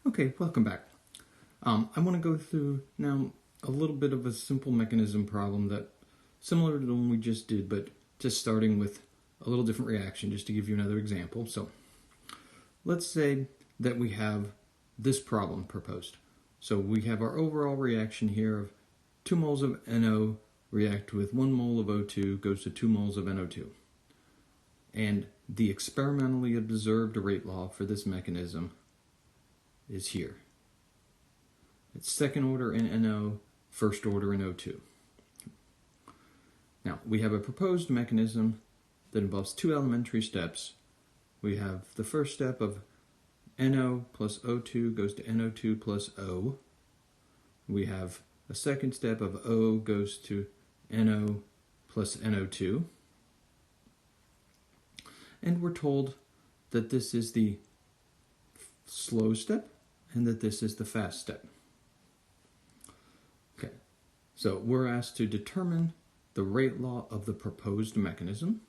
Okay, welcome back. I want to go through now a little bit of a simple mechanism problem that similar to the one we just did, but just starting with a little different reaction, just to give you another example. So let's say that we have this problem proposed. So we have our overall reaction here of 2 moles of NO react with 1 mole of O2 goes to 2 moles of NO2. And the experimentally observed rate law for this mechanism is here. It's second order in NO, first order in O2. Now, we have a proposed mechanism that involves 2 elementary steps. We have the first step of NO plus O2 goes to NO2 plus O. We have a second step of O goes to NO plus NO2. And we're told that this is the slow step and that this is the fast step. Okay, so we're asked to determine the rate law of the proposed mechanism.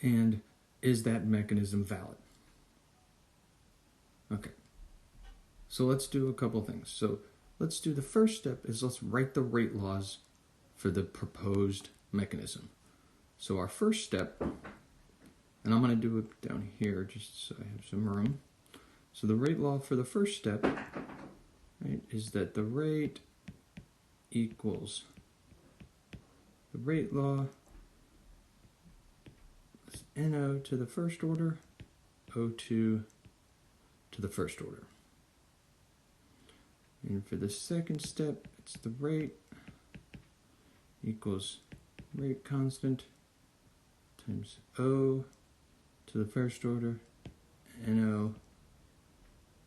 And is that mechanism valid? Okay, so let's do a couple things. So let's do the first step is let's write the rate laws for the proposed mechanism. So our first step, and I'm going to do it down here just so I have some room. So the rate law for the first step, right, is that the rate equals the rate law is NO to the first order, O2 to the first order. And for the second step, it's the rate equals rate constant times O to the first order, NO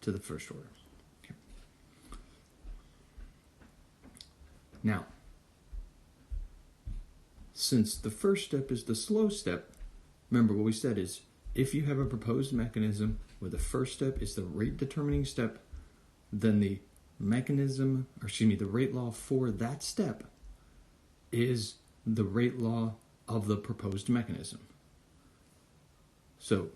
to the first order. Okay. Now, since the first step is the slow step, remember what we said is if you have a proposed mechanism where the first step is the rate determining step, then the the rate law for that step is the rate law of the proposed mechanism. So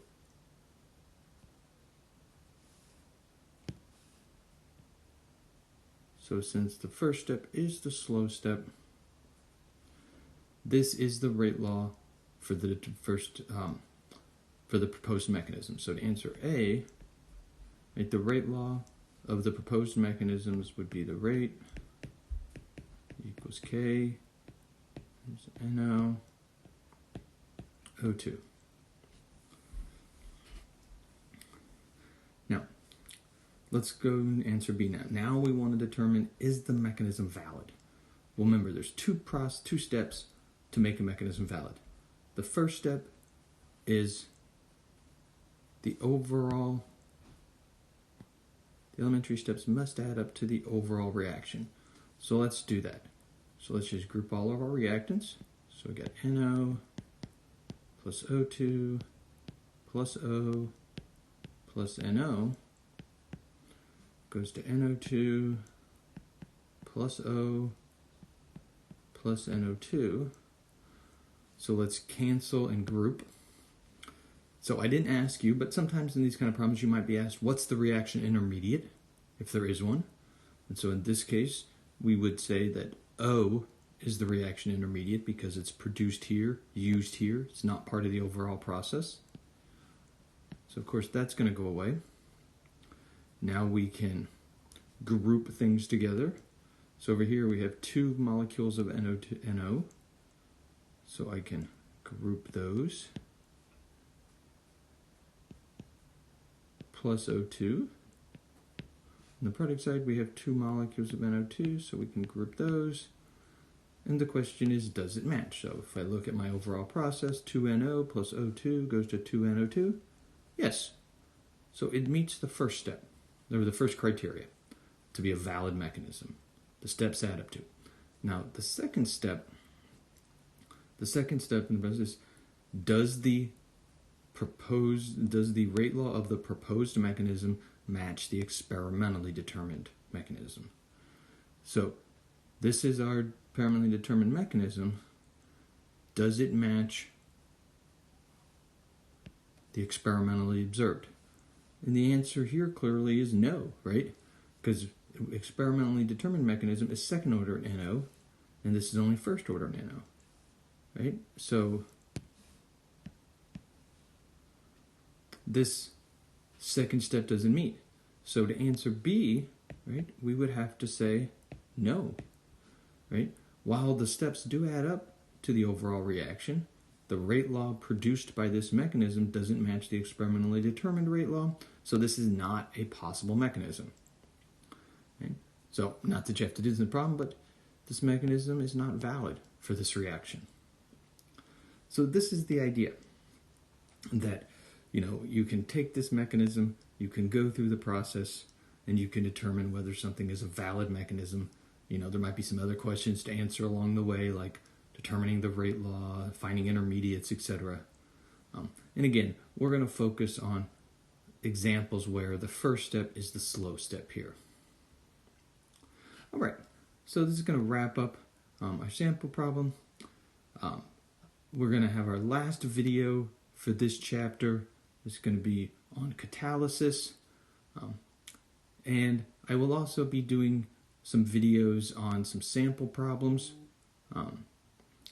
since the first step is the slow step, this is the rate law for the proposed mechanism. So to answer A, right, the rate law of the proposed mechanisms would be the rate equals K times NO O2. Now, let's go and answer B now. Now we want to determine, is the mechanism valid? Well, remember, there's two steps to make a mechanism valid. The first step is the elementary steps must add up to the overall reaction. So let's do that. So let's just group all of our reactants. So we got NO plus O2 plus O plus NO goes to NO2 plus O plus NO2. So let's cancel and group. So I didn't ask you, but sometimes in these kind of problems you might be asked, what's the reaction intermediate, if there is one? And so in this case, we would say that O is the reaction intermediate because it's produced here, used here. It's not part of the overall process. So of course that's going to go away. Now we can group things together. So over here we have 2 molecules of NO. So I can group those. Plus O2. On the product side, we have 2 molecules of NO2, so we can group those. And the question is, does it match? So if I look at my overall process, 2NO plus O2 goes to 2NO2. Yes. So it meets the first step, or the first criteria, to be a valid mechanism. The steps add up to. Now, the second step in the process is, does the rate law of the proposed mechanism match the experimentally determined mechanism? So this is our experimentally determined mechanism. Does it match the experimentally observed? And the answer here clearly is no, right? Because experimentally determined mechanism is second order NO, and this is only first order NO, right? So this second step doesn't meet. So to answer B, right, we would have to say no, right? While the steps do add up to the overall reaction, the rate law produced by this mechanism doesn't match the experimentally determined rate law, so this is not a possible mechanism. Right? So, not that you have to do this in the problem, but this mechanism is not valid for this reaction. So this is the idea, that you can take this mechanism, you can go through the process, and you can determine whether something is a valid mechanism. There might be some other questions to answer along the way, like determining the rate law, finding intermediates, etc. And again, we're going to focus on examples where the first step is the slow step here. All right, so this is going to wrap up our sample problem. We're going to have our last video for this chapter. It's going to be on catalysis. And I will also be doing some videos on some sample problems,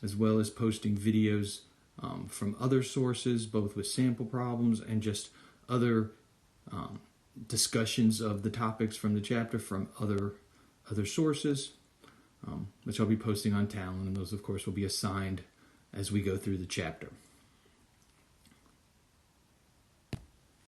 as well as posting videos from other sources, both with sample problems and just other discussions of the topics from the chapter from other sources, which I'll be posting on Talon, and those of course will be assigned as we go through the chapter.